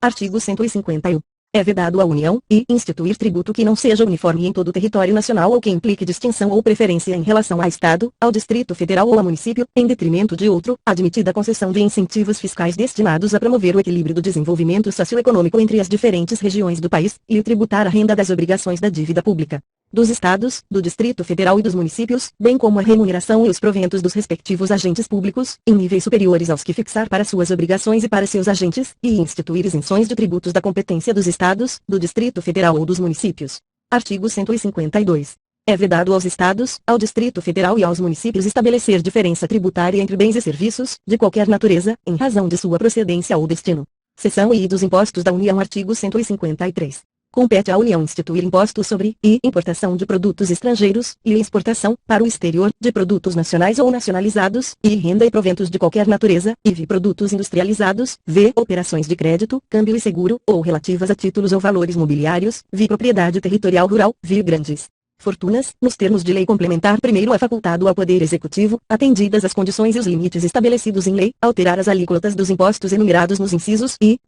Artigo 151. É vedado à União, instituir tributo que não seja uniforme em todo o território nacional ou que implique distinção ou preferência em relação a Estado, ao Distrito Federal ou a município, em detrimento de outro, admitida a concessão de incentivos fiscais destinados a promover o equilíbrio do desenvolvimento socioeconômico entre as diferentes regiões do país, e tributar a renda das obrigações da dívida pública dos Estados, do Distrito Federal e dos municípios, bem como a remuneração e os proventos dos respectivos agentes públicos, em níveis superiores aos que fixar para suas obrigações e para seus agentes, e instituir isenções de tributos da competência dos Estados, do Distrito Federal ou dos municípios. Artigo 152. É vedado aos Estados, ao Distrito Federal e aos municípios estabelecer diferença tributária entre bens e serviços, de qualquer natureza, em razão de sua procedência ou destino. Seção I dos Impostos da União. Artigo 153. Compete à União instituir impostos sobre importação de produtos estrangeiros, e exportação, para o exterior, de produtos nacionais ou nacionalizados, e renda e proventos de qualquer natureza, e produtos industrializados, operações de crédito, câmbio e seguro, ou relativas a títulos ou valores mobiliários, propriedade territorial rural, grandes fortunas, nos termos de lei complementar. Primeiro é facultado ao Poder Executivo, atendidas as condições e os limites estabelecidos em lei, alterar as alíquotas dos impostos enumerados nos incisos I,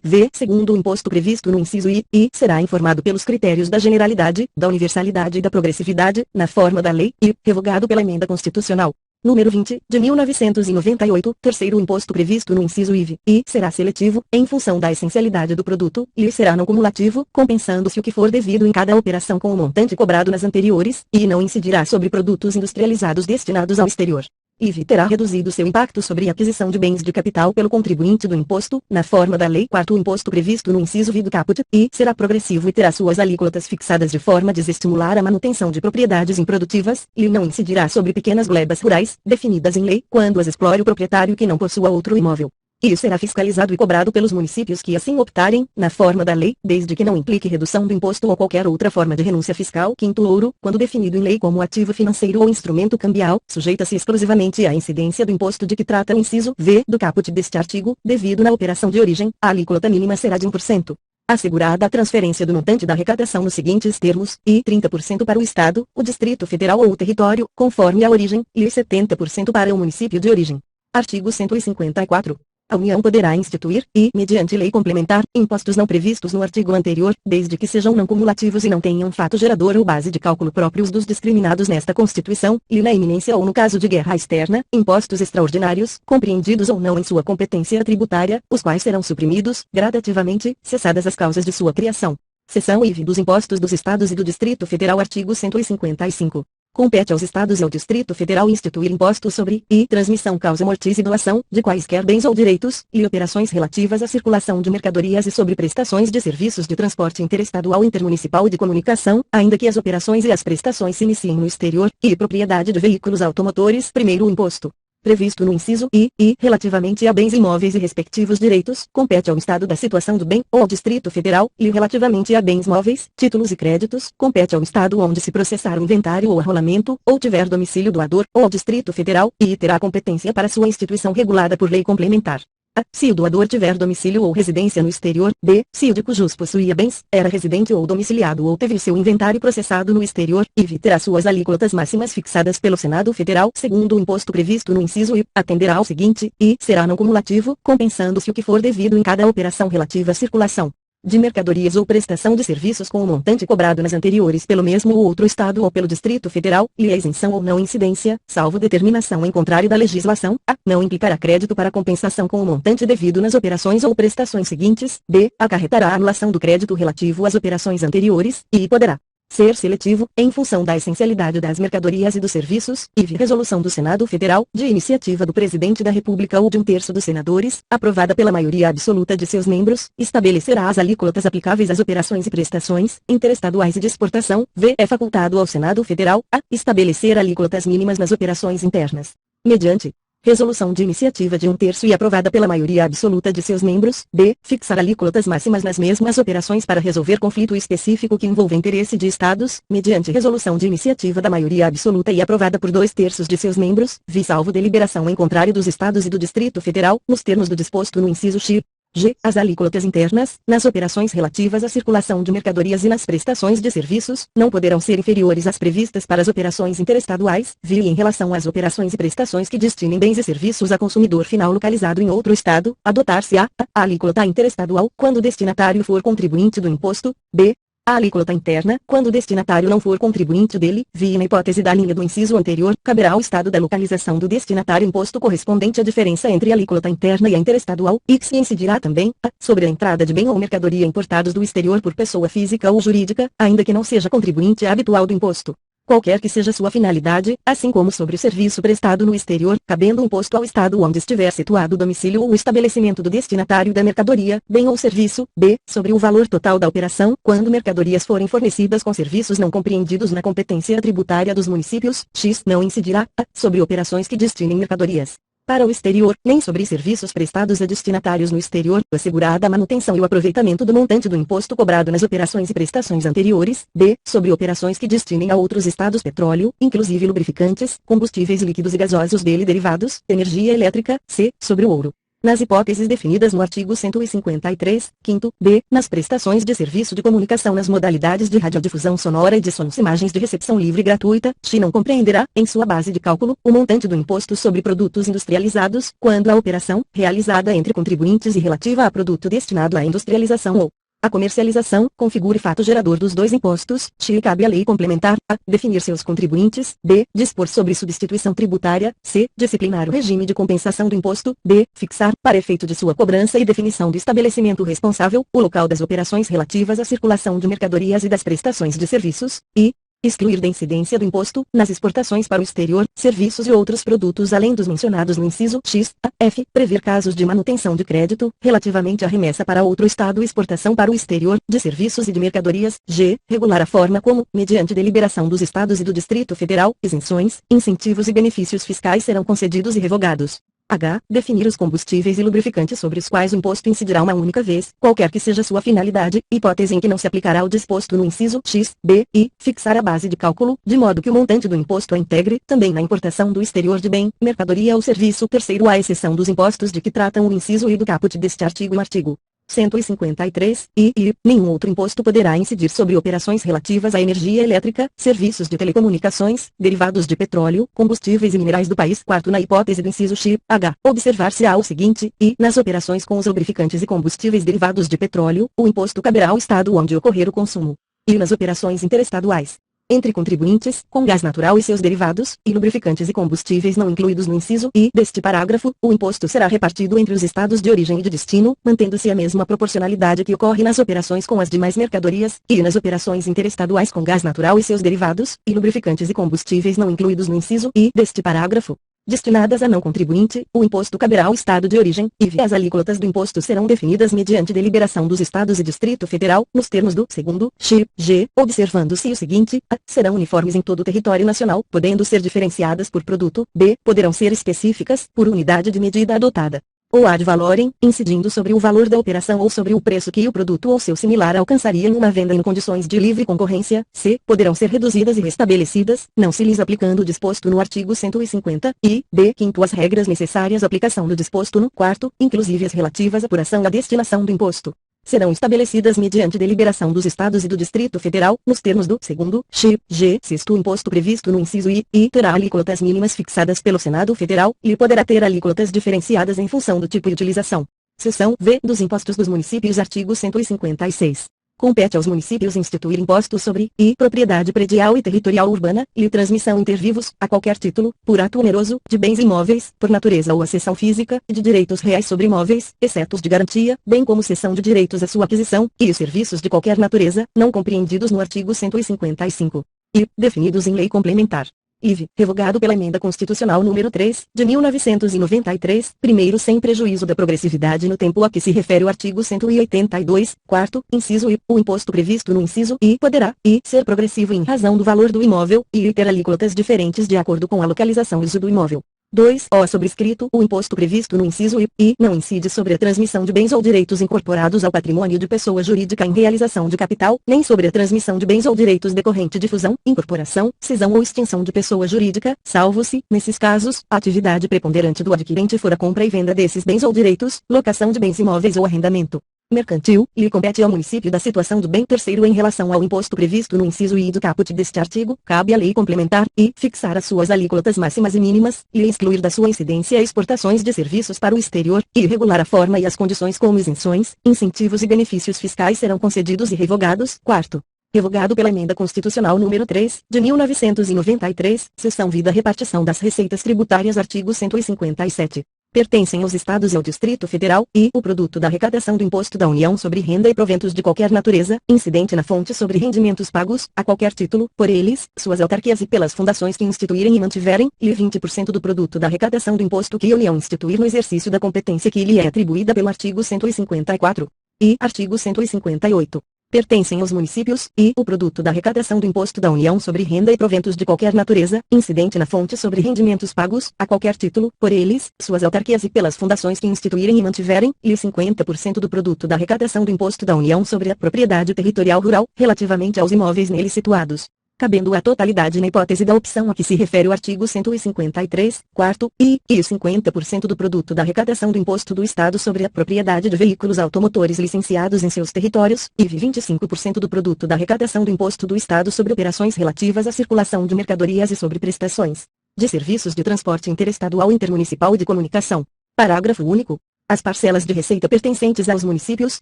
V, segundo o imposto previsto no inciso I, será informado pelos critérios da generalidade, da universalidade e da progressividade, na forma da lei, revogado pela Emenda Constitucional número 20, de 1998, terceiro o imposto previsto no inciso IV, será seletivo, em função da essencialidade do produto, e será não cumulativo, compensando-se o que for devido em cada operação com o montante cobrado nas anteriores, e não incidirá sobre produtos industrializados destinados ao exterior. IV terá reduzido seu impacto sobre a aquisição de bens de capital pelo contribuinte do imposto, na forma da lei. Quarto o imposto previsto no inciso V do caput, será progressivo e terá suas alíquotas fixadas de forma a desestimular a manutenção de propriedades improdutivas, e não incidirá sobre pequenas glebas rurais, definidas em lei, quando as explore o proprietário que não possua outro imóvel. E será fiscalizado e cobrado pelos municípios que assim optarem, na forma da lei, desde que não implique redução do imposto ou qualquer outra forma de renúncia fiscal. Quinto ouro, quando definido em lei como ativo financeiro ou instrumento cambial, sujeita-se exclusivamente à incidência do imposto de que trata o inciso V do caput deste artigo, devido na operação de origem, a alíquota mínima será de 1%. Assegurada a transferência do montante da arrecadação nos seguintes termos, 30% para o Estado, o Distrito Federal ou o território, conforme a origem, e 70% para o município de origem. Artigo 154. A União poderá instituir, mediante lei complementar, impostos não previstos no artigo anterior, desde que sejam não cumulativos e não tenham fato gerador ou base de cálculo próprios dos discriminados nesta Constituição, e na iminência ou no caso de guerra externa, impostos extraordinários, compreendidos ou não em sua competência tributária, os quais serão suprimidos, gradativamente, cessadas as causas de sua criação. Seção IV dos Impostos dos Estados e do Distrito Federal. Artigo 155. Compete aos Estados e ao Distrito Federal instituir impostos sobre, transmissão causa mortis e doação, de quaisquer bens ou direitos, e operações relativas à circulação de mercadorias e sobre prestações de serviços de transporte interestadual, intermunicipal e de comunicação, ainda que as operações e as prestações se iniciem no exterior, e propriedade de veículos automotores. Primeiro o imposto previsto no inciso I, relativamente a bens imóveis e respectivos direitos, compete ao Estado da situação do bem, ou ao Distrito Federal, e relativamente a bens móveis, títulos e créditos, compete ao Estado onde se processar o inventário ou arrolamento, ou tiver domicílio doador, ou ao Distrito Federal, e terá competência para sua instituição regulada por lei complementar. A. Se o doador tiver domicílio ou residência no exterior. B. Se o de cujos possuía bens, era residente ou domiciliado ou teve seu inventário processado no exterior. IV terá suas alíquotas máximas fixadas pelo Senado Federal, segundo o imposto previsto no inciso I. Atenderá ao seguinte, será não cumulativo, compensando-se o que for devido em cada operação relativa à circulação de mercadorias ou prestação de serviços com o montante cobrado nas anteriores pelo mesmo ou outro Estado ou pelo Distrito Federal, e a isenção ou não incidência, salvo determinação em contrário da legislação. A. Não implicará crédito para compensação com o montante devido nas operações ou prestações seguintes. B. Acarretará a anulação do crédito relativo às operações anteriores, e poderá ser seletivo, em função da essencialidade das mercadorias e dos serviços. IV resolução do Senado Federal, de iniciativa do Presidente da República ou de 1/3 dos senadores, aprovada pela maioria absoluta de seus membros, estabelecerá as alíquotas aplicáveis às operações e prestações interestaduais e de exportação. V. É facultado ao Senado Federal a estabelecer alíquotas mínimas nas operações internas, mediante resolução de iniciativa de 1/3 e aprovada pela maioria absoluta de seus membros. B. Fixar alíquotas máximas nas mesmas operações para resolver conflito específico que envolva interesse de Estados, mediante resolução de iniciativa da maioria absoluta e aprovada por 2/3 de seus membros, salvo deliberação em contrário dos Estados e do Distrito Federal, nos termos do disposto no inciso X. G. As alíquotas internas, nas operações relativas à circulação de mercadorias e nas prestações de serviços, não poderão ser inferiores às previstas para as operações interestaduais, e em relação às operações e prestações que destinem bens e serviços a consumidor final localizado em outro estado, adotar-se-á a alíquota interestadual quando o destinatário for contribuinte do imposto. B. A alíquota interna, quando o destinatário não for contribuinte dele, na hipótese da linha do inciso anterior, caberá ao estado da localização do destinatário imposto correspondente à diferença entre a alíquota interna e a interestadual, e que se incidirá também, sobre a entrada de bem ou mercadoria importados do exterior por pessoa física ou jurídica, ainda que não seja contribuinte habitual do imposto. Qualquer que seja sua finalidade, assim como sobre o serviço prestado no exterior, cabendo o imposto ao estado onde estiver situado o domicílio ou o estabelecimento do destinatário da mercadoria, bem ou serviço. B. Sobre o valor total da operação, quando mercadorias forem fornecidas com serviços não compreendidos na competência tributária dos municípios, X não incidirá, sobre operações que destinem mercadorias para o exterior, nem sobre serviços prestados a destinatários no exterior, assegurada a manutenção e o aproveitamento do montante do imposto cobrado nas operações e prestações anteriores. D. Sobre operações que destinem a outros estados petróleo, inclusive lubrificantes, combustíveis líquidos e gasosos dele e derivados, energia elétrica. C. Sobre o ouro. Nas hipóteses definidas no artigo 153, 5º, b. Nas prestações de serviço de comunicação nas modalidades de radiodifusão sonora e de sons imagens de recepção livre e gratuita, X não compreenderá, em sua base de cálculo, o montante do imposto sobre produtos industrializados, quando a operação, realizada entre contribuintes e relativa a produto destinado à industrialização ou a comercialização, configure fato gerador dos dois impostos. X cabe à lei complementar, a. Definir seus contribuintes, b. Dispor sobre substituição tributária, c. Disciplinar o regime de compensação do imposto, d. Fixar, para efeito de sua cobrança e definição do estabelecimento responsável, o local das operações relativas à circulação de mercadorias e das prestações de serviços, e excluir da incidência do imposto, nas exportações para o exterior, serviços e outros produtos além dos mencionados no inciso X, a, f. Prever casos de manutenção de crédito, relativamente à remessa para outro estado e exportação para o exterior, de serviços e de mercadorias, g. Regular a forma como, mediante deliberação dos estados e do Distrito Federal, isenções, incentivos e benefícios fiscais serão concedidos e revogados. H. Definir os combustíveis e lubrificantes sobre os quais o imposto incidirá uma única vez, qualquer que seja sua finalidade, hipótese em que não se aplicará o disposto no inciso X, B, e fixar a base de cálculo, de modo que o montante do imposto a integre, também na importação do exterior de bem, mercadoria ou serviço terceiro à exceção dos impostos de que tratam o inciso I do caput deste artigo e o artigo 153, e nenhum outro imposto poderá incidir sobre operações relativas à energia elétrica, serviços de telecomunicações, derivados de petróleo, combustíveis e minerais do país. Quarto, na hipótese do inciso X, H, observar-se-á o seguinte, e nas operações com os lubrificantes e combustíveis derivados de petróleo, o imposto caberá ao estado onde ocorrer o consumo. E nas operações interestaduais entre contribuintes, com gás natural e seus derivados, e lubrificantes e combustíveis não incluídos no inciso I deste parágrafo, o imposto será repartido entre os estados de origem e de destino, mantendo-se a mesma proporcionalidade que ocorre nas operações com as demais mercadorias, e nas operações interestaduais com gás natural e seus derivados, e lubrificantes e combustíveis não incluídos no inciso I deste parágrafo. Destinadas a não contribuinte, o imposto caberá ao estado de origem, e as alíquotas do imposto serão definidas mediante deliberação dos estados e Distrito Federal, nos termos do segundo X, G, observando-se o seguinte, a. Serão uniformes em todo o território nacional, podendo ser diferenciadas por produto, b. Poderão ser específicas, por unidade de medida adotada, ou ad valorem, incidindo sobre o valor da operação ou sobre o preço que o produto ou seu similar alcançaria em uma venda em condições de livre concorrência. C. Poderão ser reduzidas e restabelecidas, não se lhes aplicando o disposto no artigo 150, e d. Quinto, as regras necessárias à aplicação do disposto no quarto, inclusive as relativas à apuração e à destinação do imposto, serão estabelecidas mediante deliberação dos estados e do Distrito Federal, nos termos do segundo X, G. Sexto, o imposto previsto no inciso I, terá alíquotas mínimas fixadas pelo Senado Federal, e poderá ter alíquotas diferenciadas em função do tipo de utilização. Seção V dos impostos dos municípios. Artigo 156. Compete aos municípios instituir impostos sobre propriedade predial e territorial urbana, e transmissão inter vivos, a qualquer título, por ato oneroso, de bens imóveis, por natureza ou acessão física, e de direitos reais sobre imóveis, exceto os de garantia, bem como cessão de direitos à sua aquisição, e os serviços de qualquer natureza, não compreendidos no artigo 155. E, definidos em lei complementar. IV, revogado pela Emenda Constitucional número 3, de 1993, primeiro sem prejuízo da progressividade no tempo a que se refere o artigo 182, quarto, inciso I, o imposto previsto no inciso I poderá, ser progressivo em razão do valor do imóvel, e ter alíquotas diferentes de acordo com a localização e uso do imóvel. 2. O sobrescrito, o imposto previsto no inciso I não incide sobre a transmissão de bens ou direitos incorporados ao patrimônio de pessoa jurídica em realização de capital, nem sobre a transmissão de bens ou direitos decorrente de fusão, incorporação, cisão ou extinção de pessoa jurídica, salvo se, nesses casos, a atividade preponderante do adquirente for a compra e venda desses bens ou direitos, locação de bens imóveis ou arrendamento mercantil, lhe compete ao município da situação do bem terceiro em relação ao imposto previsto no inciso I do caput deste artigo, cabe à lei complementar e fixar as suas alíquotas máximas e mínimas, e excluir da sua incidência exportações de serviços para o exterior, e regular a forma e as condições como isenções, incentivos e benefícios fiscais serão concedidos e revogados. Quarto, revogado pela Emenda Constitucional número 3, de 1993, seção Vida Repartição das Receitas Tributárias, artigo 157. Pertencem aos Estados e ao Distrito Federal, e o produto da arrecadação do Imposto da União sobre renda e proventos de qualquer natureza, incidente na fonte sobre rendimentos pagos, a qualquer título, por eles, suas autarquias e pelas fundações que instituírem e mantiverem, e 20% do produto da arrecadação do imposto que a União instituir no exercício da competência que lhe é atribuída pelo artigo 154. E artigo 158. Pertencem aos municípios, e o produto da arrecadação do Imposto da União sobre renda e proventos de qualquer natureza, incidente na fonte sobre rendimentos pagos, a qualquer título, por eles, suas autarquias e pelas fundações que instituírem e mantiverem, e 50% do produto da arrecadação do Imposto da União sobre a propriedade territorial rural, relativamente aos imóveis neles situados, cabendo a totalidade na hipótese da opção a que se refere o artigo 153, quarto, e 50% do produto da arrecadação do Imposto do Estado sobre a propriedade de veículos automotores licenciados em seus territórios, e 25% do produto da arrecadação do Imposto do Estado sobre operações relativas à circulação de mercadorias e sobre prestações de serviços de transporte interestadual, intermunicipal e de comunicação. Parágrafo único. As parcelas de receita pertencentes aos municípios,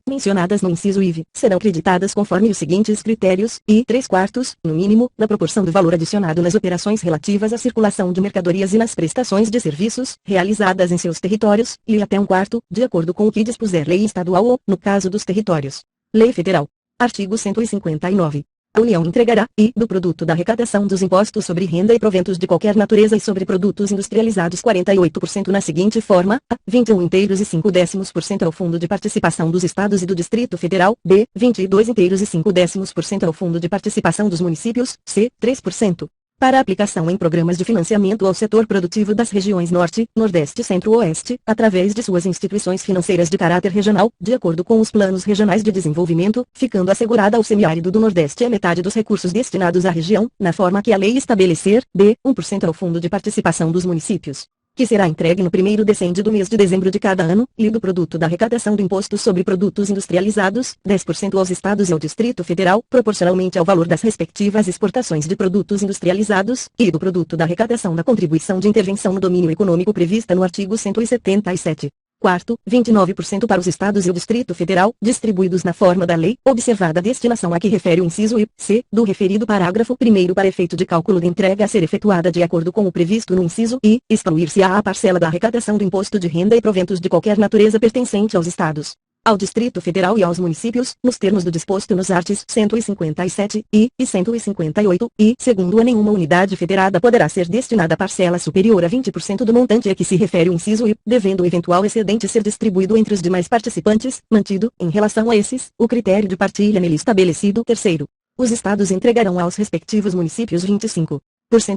mencionadas no inciso IV, serão creditadas conforme os seguintes critérios, e 3/4, no mínimo, da proporção do valor adicionado nas operações relativas à circulação de mercadorias e nas prestações de serviços, realizadas em seus territórios, e até 1/4, de acordo com o que dispuser lei estadual ou, no caso dos territórios, lei federal. Artigo 159. A União entregará, e, do produto da arrecadação dos impostos sobre renda e proventos de qualquer natureza e sobre produtos industrializados 48% na seguinte forma: a. 21,5% ao Fundo de Participação dos Estados e do Distrito Federal, b. 22,5% ao Fundo de Participação dos Municípios, c. 3%. Para aplicação em programas de financiamento ao setor produtivo das regiões Norte, Nordeste e Centro-Oeste, através de suas instituições financeiras de caráter regional, de acordo com os planos regionais de desenvolvimento, ficando assegurada ao semiárido do Nordeste a metade dos recursos destinados à região, na forma que a lei estabelecer, b. 1% ao Fundo de Participação dos Municípios, que será entregue no primeiro decêndio do mês de dezembro de cada ano, e do produto da arrecadação do Imposto sobre Produtos Industrializados, 10% aos Estados e ao Distrito Federal, proporcionalmente ao valor das respectivas exportações de produtos industrializados, e do produto da arrecadação da contribuição de intervenção no domínio econômico prevista no artigo 177. Quarto, 29% para os Estados e o Distrito Federal, distribuídos na forma da lei, observada a destinação a que refere o inciso I, c, do referido parágrafo 1º para efeito de cálculo da entrega a ser efetuada de acordo com o previsto no inciso I, excluir-se-á a parcela da arrecadação do imposto de renda e proventos de qualquer natureza pertencente aos Estados, ao Distrito Federal e aos municípios, nos termos do disposto nos artigos 157 e 158, e, segundo a nenhuma unidade federada poderá ser destinada parcela superior a 20% do montante a que se refere o inciso I, devendo o eventual excedente ser distribuído entre os demais participantes, mantido, em relação a esses, o critério de partilha nele estabelecido. Terceiro, os Estados entregarão aos respectivos municípios 25%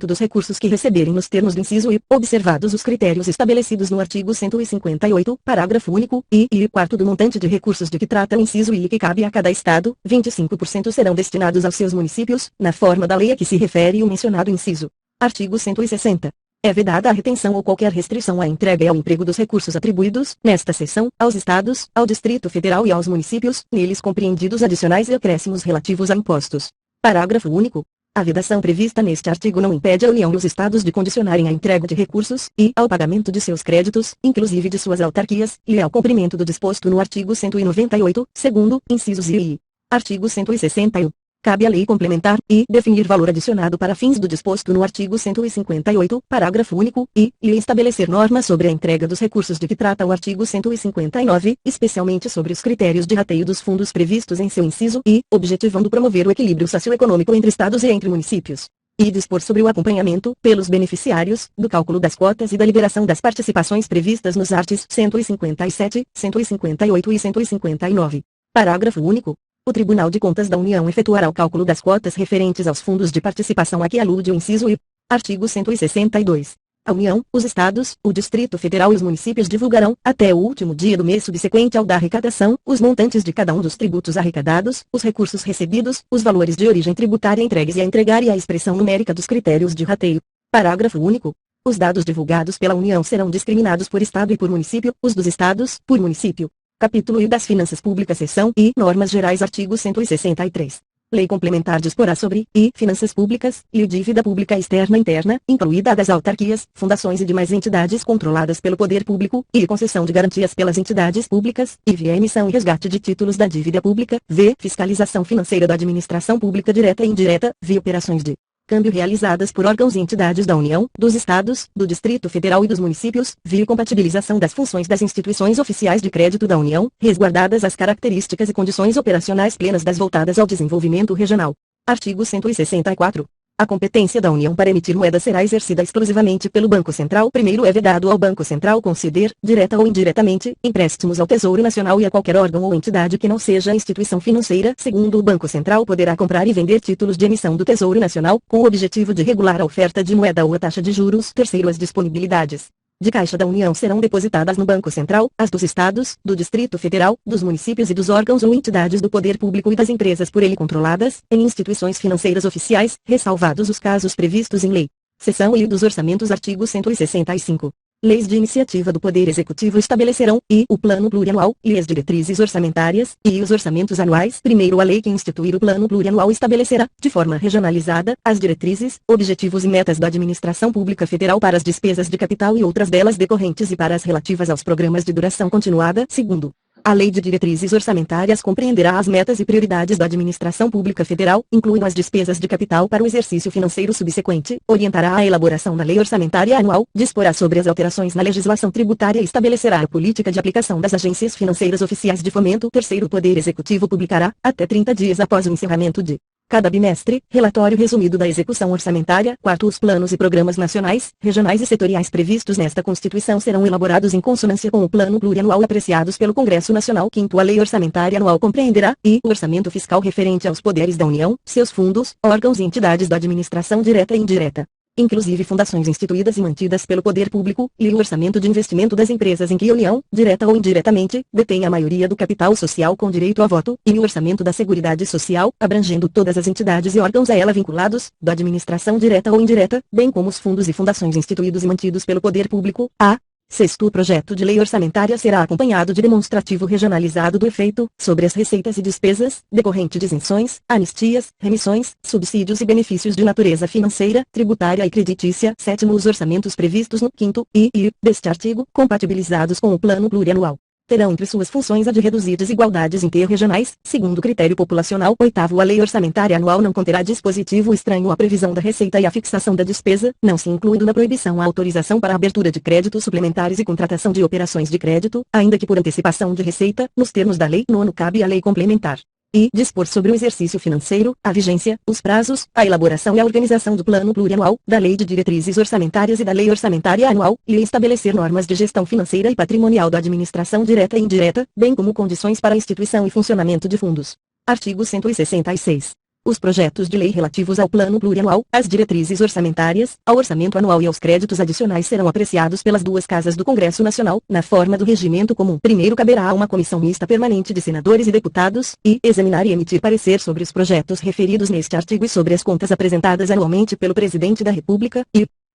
dos recursos que receberem nos termos do inciso I, observados os critérios estabelecidos no artigo 158, parágrafo único, e 1/4 do montante de recursos de que trata o inciso I que cabe a cada Estado, 25% serão destinados aos seus municípios, na forma da lei a que se refere o mencionado inciso. Artigo 160. É vedada a retenção ou qualquer restrição à entrega e ao emprego dos recursos atribuídos, nesta seção, aos Estados, ao Distrito Federal e aos municípios, neles compreendidos adicionais e acréscimos relativos a impostos. Parágrafo único. A vedação prevista neste artigo não impede a União e os Estados de condicionarem a entrega de recursos, e ao pagamento de seus créditos, inclusive de suas autarquias, e ao cumprimento do disposto no artigo 198, segundo, incisos I e I. Artigo 161. Cabe à lei complementar, e definir valor adicionado para fins do disposto no artigo 158, parágrafo único, e estabelecer normas sobre a entrega dos recursos de que trata o artigo 159, especialmente sobre os critérios de rateio dos fundos previstos em seu inciso I, objetivando promover o equilíbrio socioeconômico entre Estados e entre municípios. E dispor sobre o acompanhamento, pelos beneficiários, do cálculo das cotas e da liberação das participações previstas nos artigos 157, 158 e 159. Parágrafo único. O Tribunal de Contas da União efetuará o cálculo das cotas referentes aos fundos de participação a que alude o inciso I. Artigo 162. A União, os Estados, o Distrito Federal e os municípios divulgarão, até o último dia do mês subsequente ao da arrecadação, os montantes de cada um dos tributos arrecadados, os recursos recebidos, os valores de origem tributária entregues e a entregar e a expressão numérica dos critérios de rateio. Parágrafo único. Os dados divulgados pela União serão discriminados por Estado e por município, os dos Estados, por município. Capítulo I das Finanças Públicas Seção I Normas Gerais Artigo 163. Lei complementar disporá sobre I finanças públicas e dívida pública externa e interna, incluída a das autarquias, fundações e demais entidades controladas pelo poder público, e concessão de garantias pelas entidades públicas, e via emissão e resgate de títulos da dívida pública, v. fiscalização financeira da administração pública direta e indireta, via operações de câmbio realizadas por órgãos e entidades da União, dos Estados, do Distrito Federal e dos municípios, via compatibilização das funções das instituições oficiais de crédito da União, resguardadas as características e condições operacionais plenas das voltadas ao desenvolvimento regional. Artigo 164. A competência da União para emitir moeda será exercida exclusivamente pelo Banco Central. Primeiro é vedado ao Banco Central conceder, direta ou indiretamente, empréstimos ao Tesouro Nacional e a qualquer órgão ou entidade que não seja instituição financeira. Segundo, o Banco Central poderá comprar e vender títulos de emissão do Tesouro Nacional, com o objetivo de regular a oferta de moeda ou a taxa de juros. Terceiro, as disponibilidades de caixa da União serão depositadas no Banco Central, as dos Estados, do Distrito Federal, dos municípios e dos órgãos ou entidades do poder público e das empresas por ele controladas, em instituições financeiras oficiais, ressalvados os casos previstos em lei. Seção I dos Orçamentos. Artigo 165. Leis de iniciativa do Poder Executivo estabelecerão, o Plano Plurianual, e as diretrizes orçamentárias, e os orçamentos anuais. Primeiro, a lei que instituir o Plano Plurianual estabelecerá, de forma regionalizada, as diretrizes, objetivos e metas da administração pública federal para as despesas de capital e outras delas decorrentes e para as relativas aos programas de duração continuada. Segundo, a Lei de Diretrizes Orçamentárias compreenderá as metas e prioridades da administração pública federal, incluindo as despesas de capital para o exercício financeiro subsequente, orientará a elaboração da Lei Orçamentária Anual, disporá sobre as alterações na legislação tributária e estabelecerá a política de aplicação das agências financeiras oficiais de fomento. Terceiro, o Poder Executivo publicará, até 30 dias após o encerramento de cada bimestre, relatório resumido da execução orçamentária. Quarto, os planos e programas nacionais, regionais e setoriais previstos nesta Constituição serão elaborados em consonância com o Plano Plurianual apreciados pelo Congresso Nacional. Quinto, a Lei Orçamentária Anual compreenderá, o orçamento fiscal referente aos poderes da União, seus fundos, órgãos e entidades da administração direta e indireta, inclusive fundações instituídas e mantidas pelo poder público, e o orçamento de investimento das empresas em que a União, direta ou indiretamente, detém a maioria do capital social com direito a voto, e o orçamento da Seguridade Social, abrangendo todas as entidades e órgãos a ela vinculados, da administração direta ou indireta, bem como os fundos e fundações instituídos e mantidos pelo poder público. Sexto, o projeto de lei orçamentária será acompanhado de demonstrativo regionalizado do efeito, sobre as receitas e despesas, decorrente de isenções, anistias, remissões, subsídios e benefícios de natureza financeira, tributária e creditícia. Sétimo, os orçamentos previstos no quinto deste artigo, compatibilizados com o Plano Plurianual, terão entre suas funções a de reduzir desigualdades interregionais, segundo critério populacional. Oitavo, a Lei Orçamentária Anual não conterá dispositivo estranho à previsão da receita e à fixação da despesa, não se incluindo na proibição a autorização para a abertura de créditos suplementares e contratação de operações de crédito, ainda que por antecipação de receita, nos termos da lei. Nono, cabe à lei complementar dispor sobre o exercício financeiro, a vigência, os prazos, a elaboração e a organização do Plano Plurianual, da Lei de Diretrizes Orçamentárias e da Lei Orçamentária Anual, e estabelecer normas de gestão financeira e patrimonial da administração direta e indireta, bem como condições para a instituição e funcionamento de fundos. Artigo 166. Os projetos de lei relativos ao Plano Plurianual, às diretrizes orçamentárias, ao orçamento anual e aos créditos adicionais serão apreciados pelas duas casas do Congresso Nacional, na forma do regimento comum. Primeiro, caberá a uma comissão mista permanente de senadores e deputados, examinar e emitir parecer sobre os projetos referidos neste artigo e sobre as contas apresentadas anualmente pelo Presidente da República,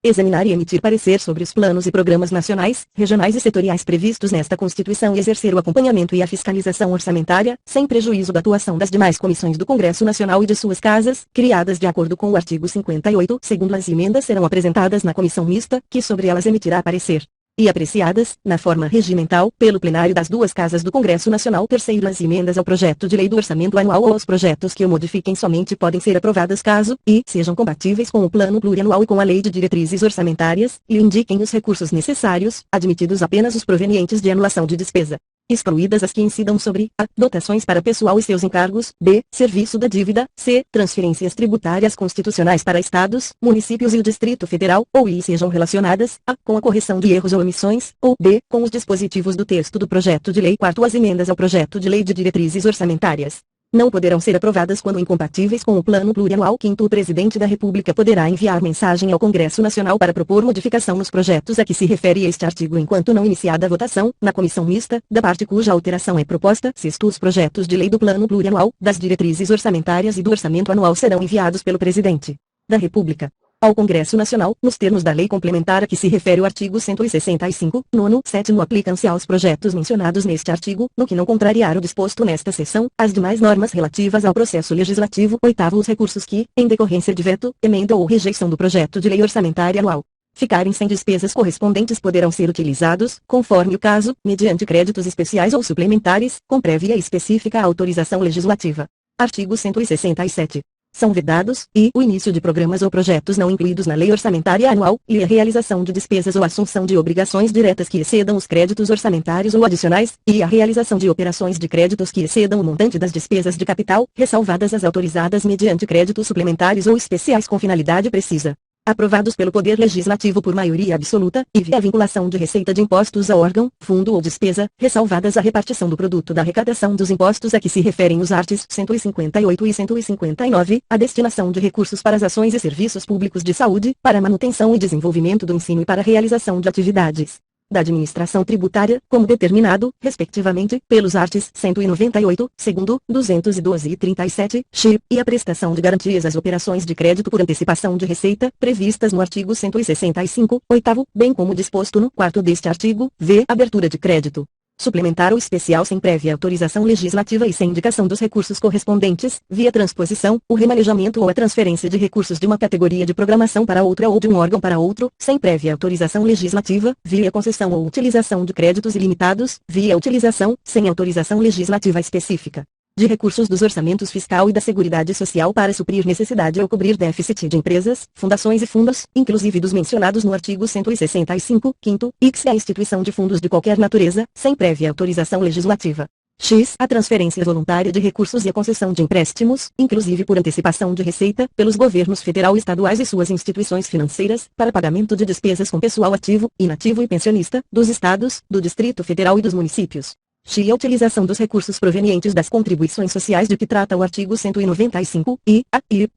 examinar e emitir parecer sobre os planos e programas nacionais, regionais e setoriais previstos nesta Constituição e exercer o acompanhamento e a fiscalização orçamentária, sem prejuízo da atuação das demais comissões do Congresso Nacional e de suas casas, criadas de acordo com o artigo 58. Segundo, as emendas serão apresentadas na comissão mista, que sobre elas emitirá parecer, e apreciadas, na forma regimental, pelo plenário das duas casas do Congresso Nacional. Terceiro, as emendas ao projeto de lei do orçamento anual ou aos projetos que o modifiquem somente podem ser aprovadas caso, sejam compatíveis com o Plano Plurianual e com a Lei de Diretrizes Orçamentárias, e indiquem os recursos necessários, admitidos apenas os provenientes de anulação de despesa, excluídas as que incidam sobre a. Dotações para pessoal e seus encargos, b. Serviço da dívida, c. Transferências tributárias constitucionais para estados, municípios e o Distrito Federal, ou sejam relacionadas a. Com a correção de erros ou omissões, ou b. Com os dispositivos do texto do projeto de lei. Quarto, as emendas ao projeto de lei de diretrizes orçamentárias não poderão ser aprovadas quando incompatíveis com o Plano Plurianual. Quinto, o Presidente da República poderá enviar mensagem ao Congresso Nacional para propor modificação nos projetos a que se refere este artigo enquanto não iniciada a votação, na comissão mista, da parte cuja alteração é proposta. Sexto, os projetos de lei do Plano Plurianual, das diretrizes orçamentárias e do orçamento anual serão enviados pelo Presidente da República ao Congresso Nacional, nos termos da lei complementar a que se refere o artigo 165, nono, sétimo, aplicam-se aos projetos mencionados neste artigo, no que não contrariar o disposto nesta seção, as demais normas relativas ao processo legislativo. Oitavo, os recursos que, em decorrência de veto, emenda ou rejeição do projeto de lei orçamentária anual, ficarem sem despesas correspondentes poderão ser utilizados, conforme o caso, mediante créditos especiais ou suplementares, com prévia e específica autorização legislativa. Artigo 167. São vedados, o início de programas ou projetos não incluídos na lei orçamentária anual, e a realização de despesas ou assunção de obrigações diretas que excedam os créditos orçamentários ou adicionais, e a realização de operações de créditos que excedam o montante das despesas de capital, ressalvadas as autorizadas mediante créditos suplementares ou especiais com finalidade precisa. Aprovados pelo Poder Legislativo por maioria absoluta, e via vinculação de receita de impostos ao órgão, fundo ou despesa, ressalvadas a repartição do produto da arrecadação dos impostos a que se referem os artes 158 e 159, a destinação de recursos para as ações e serviços públicos de saúde, para a manutenção e desenvolvimento do ensino e para a realização de atividades da administração tributária, como determinado, respectivamente, pelos artes 198, segundo, 212 e 37, e a prestação de garantias às operações de crédito por antecipação de receita, previstas no artigo 165, oitavo, bem como disposto no quarto deste artigo, v. Abertura de crédito suplementar ou especial sem prévia autorização legislativa e sem indicação dos recursos correspondentes, via transposição, o remanejamento ou a transferência de recursos de uma categoria de programação para outra ou de um órgão para outro, sem prévia autorização legislativa, via concessão ou utilização de créditos ilimitados, via utilização, sem autorização legislativa específica, de recursos dos orçamentos fiscal e da Seguridade Social para suprir necessidade ou cobrir déficit de empresas, fundações e fundos, inclusive dos mencionados no artigo 165, quinto, x a instituição de fundos de qualquer natureza, sem prévia autorização legislativa. X. A transferência voluntária de recursos e a concessão de empréstimos, inclusive por antecipação de receita, pelos governos federal e estaduais e suas instituições financeiras, para pagamento de despesas com pessoal ativo, inativo e pensionista, dos estados, do Distrito Federal e dos municípios. X. A utilização dos recursos provenientes das contribuições sociais de que trata o artigo 195,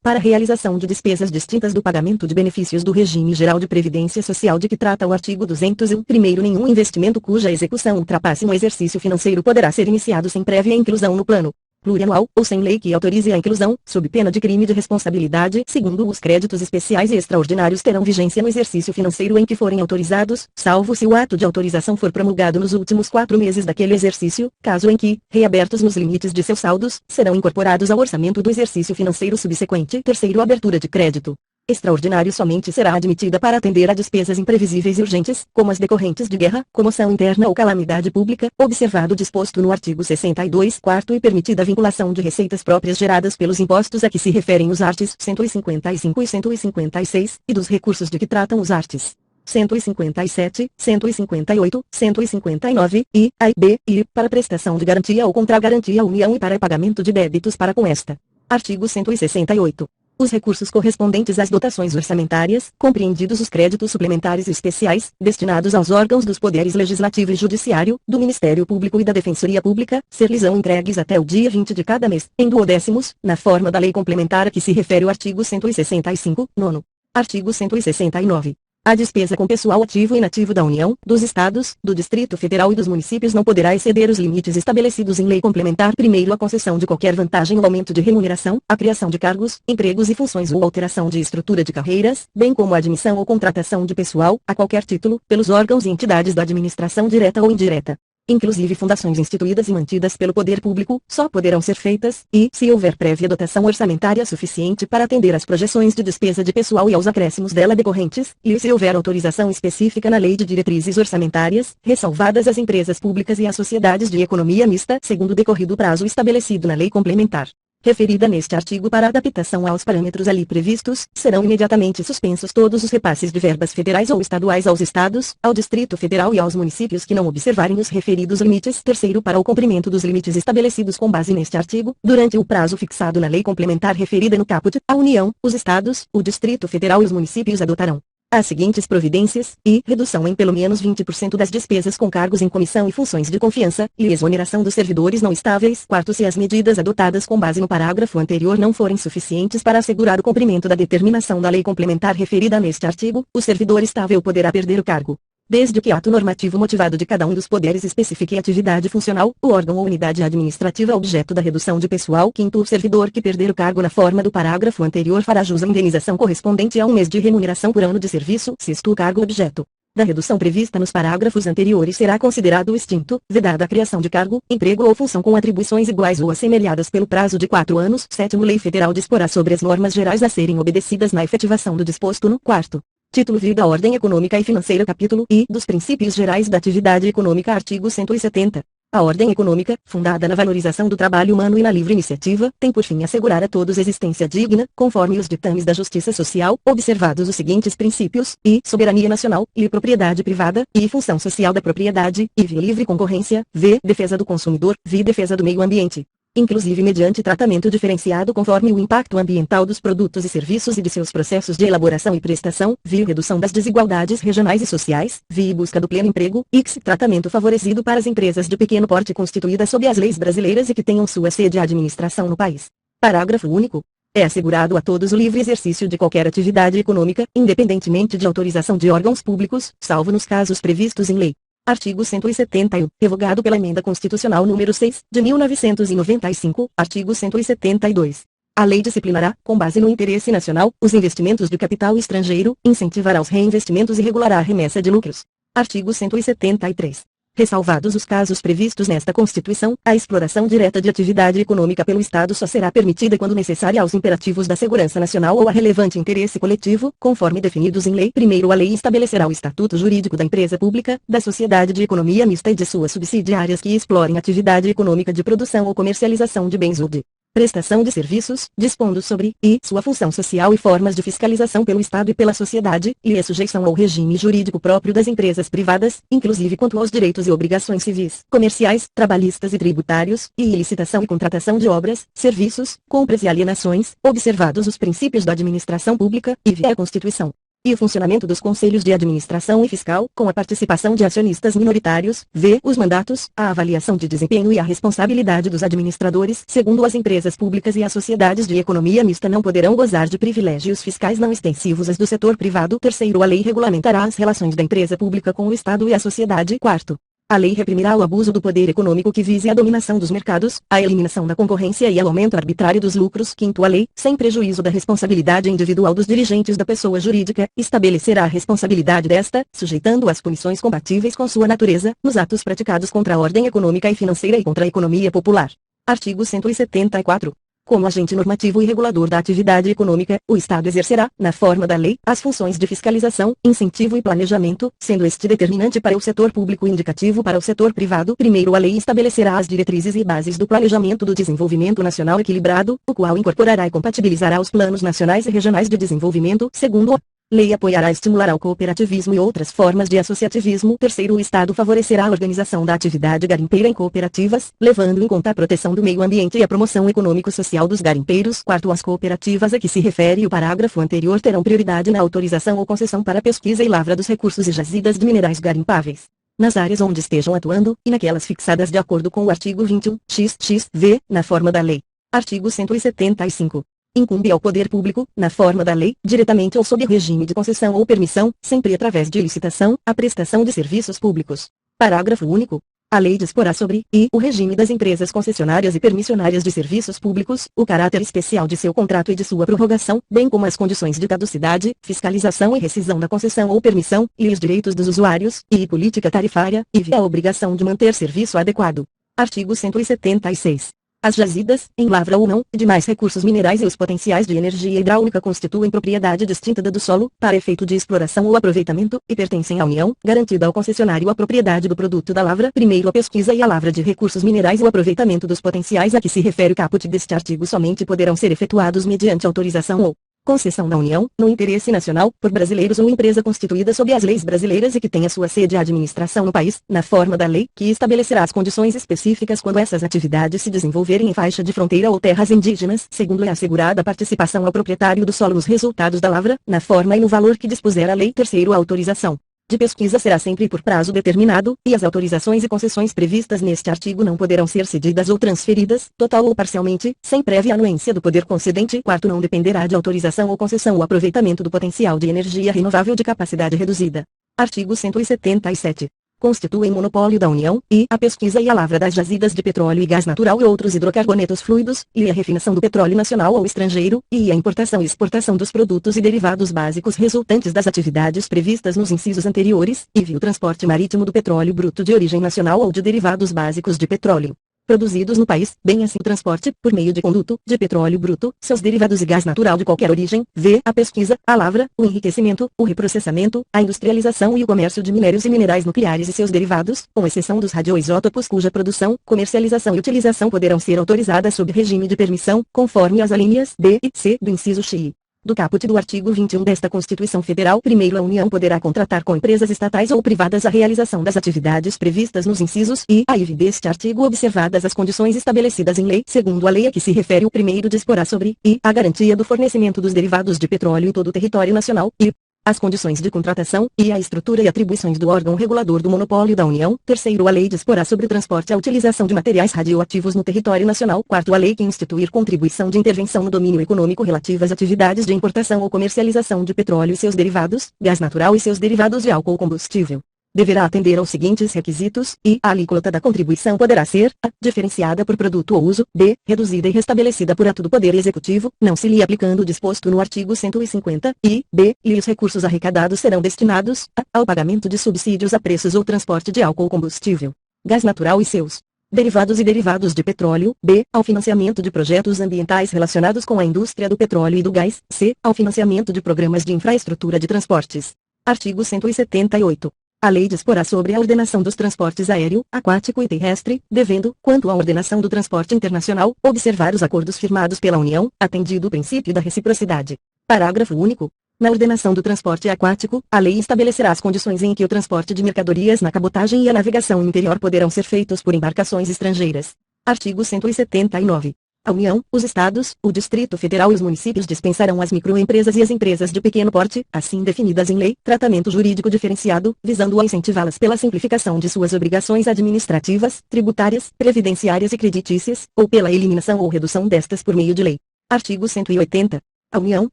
para a realização de despesas distintas do pagamento de benefícios do regime geral de previdência social de que trata o artigo 201. Primeiro, nenhum investimento cuja execução ultrapasse um exercício financeiro poderá ser iniciado sem prévia inclusão no plano plurianual, ou sem lei que autorize a inclusão, sob pena de crime de responsabilidade. Segundo, os créditos especiais e extraordinários terão vigência no exercício financeiro em que forem autorizados, salvo se o ato de autorização for promulgado nos últimos 4 meses daquele exercício, caso em que, reabertos nos limites de seus saldos, serão incorporados ao orçamento do exercício financeiro subsequente. Terceiro, abertura de crédito extraordinário somente será admitida para atender a despesas imprevisíveis e urgentes, como as decorrentes de guerra, comoção interna ou calamidade pública, observado o disposto no artigo 62, quarto, e permitida a vinculação de receitas próprias geradas pelos impostos a que se referem os artes 155 e 156, e dos recursos de que tratam os artes 157, 158, 159, A e B, para prestação de garantia ou contra-garantia à União e para pagamento de débitos para com esta. Artigo 168. Os recursos correspondentes às dotações orçamentárias, compreendidos os créditos suplementares e especiais, destinados aos órgãos dos poderes legislativo e judiciário, do Ministério Público e da Defensoria Pública, ser-lhes-ão entregues até o dia 20 de cada mês, em duodécimos, na forma da lei complementar a que se refere o artigo 165, nono. Artigo 169. A despesa com pessoal ativo e inativo da União, dos Estados, do Distrito Federal e dos municípios não poderá exceder os limites estabelecidos em lei complementar. Primeiro, a concessão de qualquer vantagem ou aumento de remuneração, a criação de cargos, empregos e funções ou alteração de estrutura de carreiras, bem como a admissão ou contratação de pessoal, a qualquer título, pelos órgãos e entidades da administração direta ou indireta. Inclusive fundações instituídas e mantidas pelo poder público, só poderão ser feitas, se houver prévia dotação orçamentária suficiente para atender às projeções de despesa de pessoal e aos acréscimos dela decorrentes, e se houver autorização específica na Lei de Diretrizes Orçamentárias, ressalvadas as empresas públicas e as sociedades de economia mista, segundo decorrido prazo estabelecido na lei complementar referida neste artigo para adaptação aos parâmetros ali previstos, serão imediatamente suspensos todos os repasses de verbas federais ou estaduais aos estados, ao Distrito Federal e aos municípios que não observarem os referidos limites. Terceiro, para o cumprimento dos limites estabelecidos com base neste artigo, durante o prazo fixado na lei complementar referida no caput, a União, os estados, o Distrito Federal e os municípios adotarão as seguintes providências, e redução em pelo menos 20% das despesas com cargos em comissão e funções de confiança, e exoneração dos servidores não estáveis. Quarto, se as medidas adotadas com base no parágrafo anterior não forem suficientes para assegurar o cumprimento da determinação da lei complementar referida neste artigo, o servidor estável poderá perder o cargo. Desde que ato normativo motivado de cada um dos poderes especifique a atividade funcional, o órgão ou unidade administrativa objeto da redução de pessoal. Quinto, o servidor que perder o cargo na forma do parágrafo anterior fará jus à indenização correspondente a um mês de remuneração por ano de serviço. Sexto, o cargo objeto da redução prevista nos parágrafos anteriores será considerado extinto, vedada a criação de cargo, emprego ou função com atribuições iguais ou assemelhadas pelo prazo de 4 anos. Sétimo, lei federal disporá sobre as normas gerais a serem obedecidas na efetivação do disposto no quarto título V da Ordem Econômica e Financeira, capítulo I dos Princípios Gerais da Atividade Econômica, artigo 170. A ordem econômica, fundada na valorização do trabalho humano e na livre iniciativa, tem por fim assegurar a todos existência digna, conforme os ditames da justiça social, observados os seguintes princípios: i. Soberania nacional, i. Propriedade privada, i. Função social da propriedade, i. Livre concorrência, v. Defesa do consumidor, v. Defesa do meio ambiente. Inclusive mediante tratamento diferenciado conforme o impacto ambiental dos produtos e serviços e de seus processos de elaboração e prestação, via redução das desigualdades regionais e sociais, via busca do pleno emprego, x. Tratamento favorecido para as empresas de pequeno porte constituídas sob as leis brasileiras e que tenham sua sede e administração no país. Parágrafo único. É assegurado a todos o livre exercício de qualquer atividade econômica, independentemente de autorização de órgãos públicos, salvo nos casos previstos em lei. Artigo 171, revogado pela Emenda Constitucional número 6, de 1995, artigo 172. A lei disciplinará, com base no interesse nacional, os investimentos de capital estrangeiro, incentivará os reinvestimentos e regulará a remessa de lucros. Artigo 173. Ressalvados os casos previstos nesta Constituição, a exploração direta de atividade econômica pelo Estado só será permitida quando necessária aos imperativos da segurança nacional ou a relevante interesse coletivo, conforme definidos em lei. Primeiro, a lei estabelecerá o estatuto jurídico da empresa pública, da sociedade de economia mista e de suas subsidiárias que explorem atividade econômica de produção ou comercialização de bens ou de prestação de serviços, dispondo sobre, e, sua função social e formas de fiscalização pelo Estado e pela sociedade, e a sujeição ao regime jurídico próprio das empresas privadas, inclusive quanto aos direitos e obrigações civis, comerciais, trabalhistas e tributários, e licitação e contratação de obras, serviços, compras e alienações, observados os princípios da administração pública, e a Constituição. E o funcionamento dos conselhos de administração e fiscal, com a participação de acionistas minoritários, v. os mandatos, a avaliação de desempenho e a responsabilidade dos administradores. Segundo, as empresas públicas e as sociedades de economia mista não poderão gozar de privilégios fiscais não extensivos às do setor privado. Terceiro, a lei regulamentará as relações da empresa pública com o Estado e a sociedade. Quarto, a lei reprimirá o abuso do poder econômico que vise a dominação dos mercados, a eliminação da concorrência e ao aumento arbitrário dos lucros. Quinto, a lei, sem prejuízo da responsabilidade individual dos dirigentes da pessoa jurídica, estabelecerá a responsabilidade desta, sujeitando as punições compatíveis com sua natureza, nos atos praticados contra a ordem econômica e financeira e contra a economia popular. Artigo 174. Como agente normativo e regulador da atividade econômica, o Estado exercerá, na forma da lei, as funções de fiscalização, incentivo e planejamento, sendo este determinante para o setor público e indicativo para o setor privado. Primeiro, a lei estabelecerá as diretrizes e bases do planejamento do desenvolvimento nacional equilibrado, o qual incorporará e compatibilizará os planos nacionais e regionais de desenvolvimento. Segundo, lei apoiará e estimulará o cooperativismo e outras formas de associativismo. Terceiro, o Estado favorecerá a organização da atividade garimpeira em cooperativas, levando em conta a proteção do meio ambiente e a promoção econômico-social dos garimpeiros. Quarto, as cooperativas a que se refere o parágrafo anterior terão prioridade na autorização ou concessão para pesquisa e lavra dos recursos e jazidas de minerais garimpáveis, nas áreas onde estejam atuando, e naquelas fixadas de acordo com o artigo 21, xx-v, na forma da lei. Artigo 175. Incumbe ao poder público, na forma da lei, diretamente ou sob regime de concessão ou permissão, sempre através de licitação, a prestação de serviços públicos. Parágrafo único. A lei disporá sobre, e, o regime das empresas concessionárias e permissionárias de serviços públicos, o caráter especial de seu contrato e de sua prorrogação, bem como as condições de caducidade, fiscalização e rescisão da concessão ou permissão, e os direitos dos usuários, e política tarifária, e a obrigação de manter serviço adequado. Artigo 176. As jazidas, em lavra ou não, demais recursos minerais e os potenciais de energia hidráulica constituem propriedade distinta da do solo, para efeito de exploração ou aproveitamento, e pertencem à União, garantida ao concessionário a propriedade do produto da lavra. Primeiro, a pesquisa e a lavra de recursos minerais e o aproveitamento dos potenciais a que se refere o caput deste artigo somente poderão ser efetuados mediante autorização ou concessão da União, no interesse nacional, por brasileiros ou empresa constituída sob as leis brasileiras e que tenha sua sede e administração no país, na forma da lei, que estabelecerá as condições específicas quando essas atividades se desenvolverem em faixa de fronteira ou terras indígenas, segundo é assegurada a participação ao proprietário do solo nos resultados da lavra, na forma e no valor que dispuser a lei. Terceiro, a autorização de pesquisa será sempre por prazo determinado, e as autorizações e concessões previstas neste artigo não poderão ser cedidas ou transferidas, total ou parcialmente, sem prévia anuência do poder concedente. Quarto, não dependerá de autorização ou concessão o aproveitamento do potencial de energia renovável de capacidade reduzida. Artigo 177. Constituem monopólio da União, e a pesquisa e a lavra das jazidas de petróleo e gás natural e outros hidrocarbonetos fluidos, e a refinação do petróleo nacional ou estrangeiro, e a importação e exportação dos produtos e derivados básicos resultantes das atividades previstas nos incisos anteriores, e o transporte marítimo do petróleo bruto de origem nacional ou de derivados básicos de petróleo produzidos no país, bem assim o transporte, por meio de conduto, de petróleo bruto, seus derivados e gás natural de qualquer origem, a pesquisa, a lavra, o enriquecimento, o reprocessamento, a industrialização e o comércio de minérios e minerais nucleares e seus derivados, com exceção dos radioisótopos cuja produção, comercialização e utilização poderão ser autorizadas sob regime de permissão, conforme as alíneas B e C do inciso X do caput do artigo 21 desta Constituição Federal. Primeiro, a União poderá contratar com empresas estatais ou privadas a realização das atividades previstas nos incisos I a IV deste artigo, observadas as condições estabelecidas em lei. Segundo, a lei a que se refere o primeiro disporá sobre a garantia do fornecimento dos derivados de petróleo em todo o território nacional, e as condições de contratação, e a estrutura e atribuições do órgão regulador do monopólio da União. Terceiro, a lei disporá sobre o transporte e a utilização de materiais radioativos no território nacional. Quarto, a lei que instituir contribuição de intervenção no domínio econômico relativa às atividades de importação ou comercialização de petróleo e seus derivados, gás natural e seus derivados de álcool combustível, deverá atender aos seguintes requisitos, e a alíquota da contribuição poderá ser a diferenciada por produto ou uso, b reduzida e restabelecida por ato do Poder Executivo, não se lhe aplicando o disposto no artigo 150, e b e os recursos arrecadados serão destinados ao pagamento de subsídios a preços ou transporte de álcool combustível, gás natural e seus derivados e derivados de petróleo, b ao financiamento de projetos ambientais relacionados com a indústria do petróleo e do gás, c ao financiamento de programas de infraestrutura de transportes. Artigo 178. A lei disporá sobre a ordenação dos transportes aéreo, aquático e terrestre, devendo, quanto à ordenação do transporte internacional, observar os acordos firmados pela União, atendido o princípio da reciprocidade. Parágrafo único. Na ordenação do transporte aquático, a lei estabelecerá as condições em que o transporte de mercadorias na cabotagem e a navegação interior poderão ser feitos por embarcações estrangeiras. Artigo 179. A União, os Estados, o Distrito Federal e os municípios dispensarão às microempresas e às empresas de pequeno porte, assim definidas em lei, tratamento jurídico diferenciado, visando a incentivá-las pela simplificação de suas obrigações administrativas, tributárias, previdenciárias e creditícias, ou pela eliminação ou redução destas por meio de lei. Artigo 180. A União,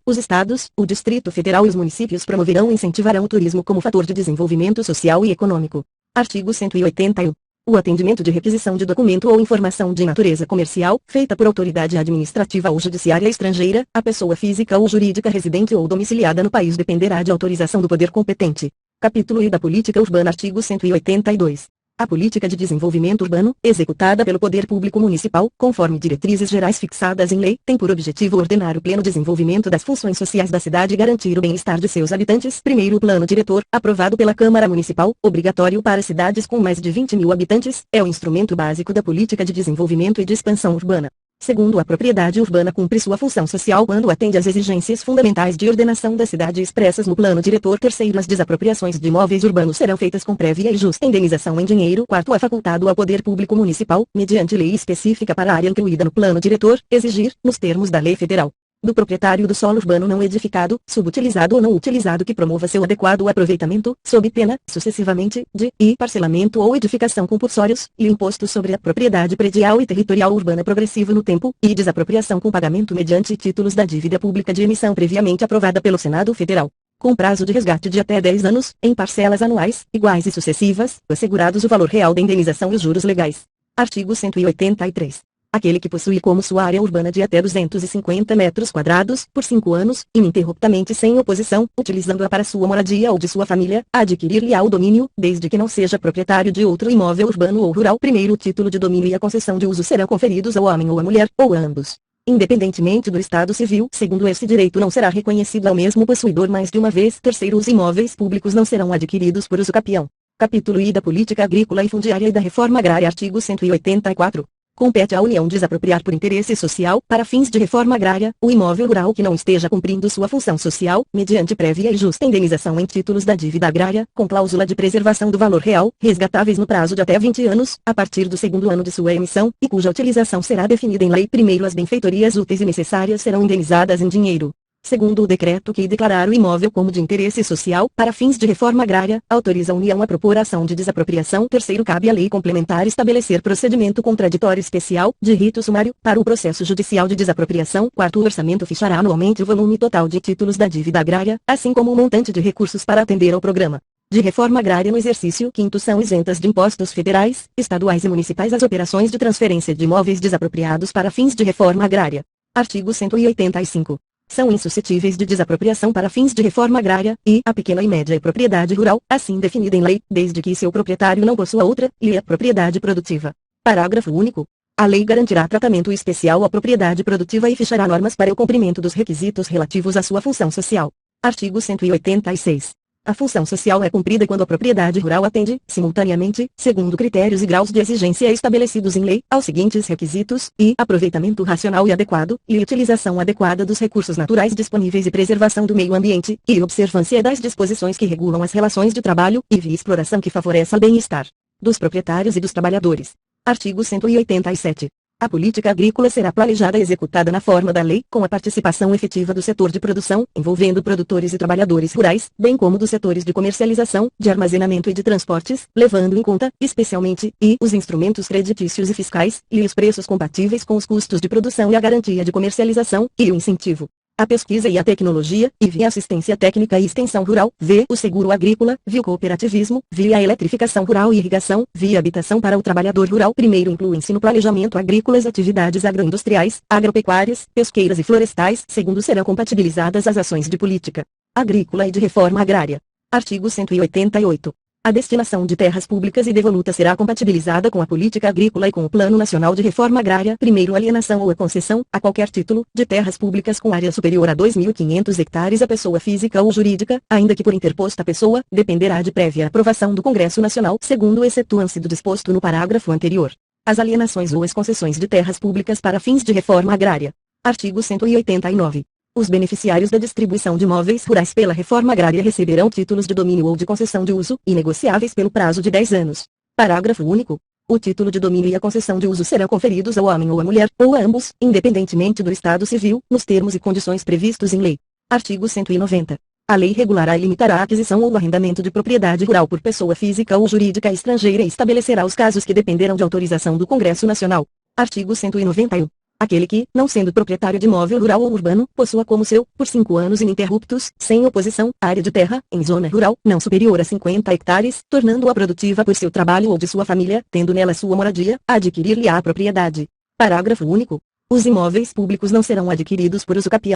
os Estados, o Distrito Federal e os municípios promoverão e incentivarão o turismo como fator de desenvolvimento social e econômico. Artigo 181. O atendimento de requisição de documento ou informação de natureza comercial, feita por autoridade administrativa ou judiciária estrangeira, a pessoa física ou jurídica residente ou domiciliada no país dependerá de autorização do poder competente. Capítulo I da Política Urbana. Artigo 182. A política de desenvolvimento urbano, executada pelo poder público municipal, conforme diretrizes gerais fixadas em lei, tem por objetivo ordenar o pleno desenvolvimento das funções sociais da cidade e garantir o bem-estar de seus habitantes. Primeiro, o plano diretor, aprovado pela Câmara Municipal, obrigatório para cidades com mais de 20 mil habitantes, é o instrumento básico da política de desenvolvimento e de expansão urbana. Segundo, a propriedade urbana cumpre sua função social quando atende às exigências fundamentais de ordenação da cidade expressas no plano diretor. Terceiro, as desapropriações de imóveis urbanos serão feitas com prévia e justa indenização em dinheiro. Quarto, é facultado ao poder público municipal, mediante lei específica para a área incluída no plano diretor, exigir, nos termos da lei federal, do proprietário do solo urbano não edificado, subutilizado ou não utilizado que promova seu adequado aproveitamento, sob pena, sucessivamente, de parcelamento ou edificação compulsórios, e o imposto sobre a propriedade predial e territorial urbana progressivo no tempo, e desapropriação com pagamento mediante títulos da dívida pública de emissão previamente aprovada pelo Senado Federal, com prazo de resgate de até 10 anos, em parcelas anuais, iguais e sucessivas, assegurados o valor real da indenização e os juros legais. Artigo 183. Aquele que possui como sua área urbana de até 250 metros quadrados, por 5 anos, ininterruptamente sem oposição, utilizando-a para sua moradia ou de sua família, adquirir-lhe-á o domínio, desde que não seja proprietário de outro imóvel urbano ou rural. Primeiro, o título de domínio e a concessão de uso serão conferidos ao homem ou à mulher, ou a ambos, independentemente do estado civil. Segundo, esse direito não será reconhecido ao mesmo possuidor mais de uma vez. Terceiro, os imóveis públicos não serão adquiridos por uso capião. Capítulo I da Política Agrícola e Fundiária e da Reforma Agrária. Artigo 184. compete à União desapropriar por interesse social, para fins de reforma agrária, o imóvel rural que não esteja cumprindo sua função social, mediante prévia e justa indenização em títulos da dívida agrária, com cláusula de preservação do valor real, resgatáveis no prazo de até 20 anos, a partir do segundo ano de sua emissão, e cuja utilização será definida em lei. Primeiro, as benfeitorias úteis e necessárias serão indenizadas em dinheiro. Segundo, o decreto que declarar o imóvel como de interesse social, para fins de reforma agrária, autoriza a União a propor ação de desapropriação. Terceiro, cabe à lei complementar estabelecer procedimento contraditório especial, de rito sumário, para o processo judicial de desapropriação. Quarto, o orçamento fichará anualmente o volume total de títulos da dívida agrária, assim como o montante de recursos para atender ao programa de reforma agrária no exercício. Quinto, são isentas de impostos federais, estaduais e municipais as operações de transferência de imóveis desapropriados para fins de reforma agrária. Artigo 185. São insuscetíveis de desapropriação para fins de reforma agrária, e a pequena e média propriedade rural, assim definida em lei, desde que seu proprietário não possua outra, e a propriedade produtiva. Parágrafo único. A lei garantirá tratamento especial à propriedade produtiva e fixará normas para o cumprimento dos requisitos relativos à sua função social. Artigo 186. A função social é cumprida quando a propriedade rural atende, simultaneamente, segundo critérios e graus de exigência estabelecidos em lei, aos seguintes requisitos: e aproveitamento racional e adequado, e utilização adequada dos recursos naturais disponíveis e preservação do meio ambiente, e observância das disposições que regulam as relações de trabalho, e exploração que favoreça o bem-estar dos proprietários e dos trabalhadores. Artigo 187. A política agrícola será planejada e executada na forma da lei, com a participação efetiva do setor de produção, envolvendo produtores e trabalhadores rurais, bem como dos setores de comercialização, de armazenamento e de transportes, levando em conta, especialmente, os instrumentos creditícios e fiscais, e os preços compatíveis com os custos de produção e a garantia de comercialização, e o incentivo a pesquisa e a tecnologia, e via assistência técnica e extensão rural, o seguro agrícola, via o cooperativismo, via a eletrificação rural e irrigação, via habitação para o trabalhador rural. Primeiro, incluem-se no planejamento agrícola as atividades agroindustriais, agropecuárias, pesqueiras e florestais. Segundo, serão compatibilizadas as ações de política agrícola e de reforma agrária. Artigo 188. A destinação de terras públicas e devolutas será compatibilizada com a política agrícola e com o Plano Nacional de Reforma Agrária. Primeiro, alienação ou a concessão, a qualquer título, de terras públicas com área superior a 2.500 hectares a pessoa física ou jurídica, ainda que por interposta pessoa, dependerá de prévia aprovação do Congresso Nacional. Segundo, excetuam-se do disposto no parágrafo anterior as alienações ou as concessões de terras públicas para fins de reforma agrária. Artigo 189. Os beneficiários da distribuição de imóveis rurais pela reforma agrária receberão títulos de domínio ou de concessão de uso, inegociáveis pelo prazo de 10 anos. Parágrafo único. O título de domínio e a concessão de uso serão conferidos ao homem ou à mulher, ou a ambos, independentemente do estado civil, nos termos e condições previstos em lei. Artigo 190. A lei regulará e limitará a aquisição ou o arrendamento de propriedade rural por pessoa física ou jurídica estrangeira e estabelecerá os casos que dependerão de autorização do Congresso Nacional. Artigo 191. Aquele que, não sendo proprietário de imóvel rural ou urbano, possua como seu, por 5 anos ininterruptos, sem oposição, área de terra, em zona rural, não superior a 50 hectares, tornando-a produtiva por seu trabalho ou de sua família, tendo nela sua moradia, adquirir-lhe a propriedade. Parágrafo único. Os imóveis públicos não serão adquiridos por uso capião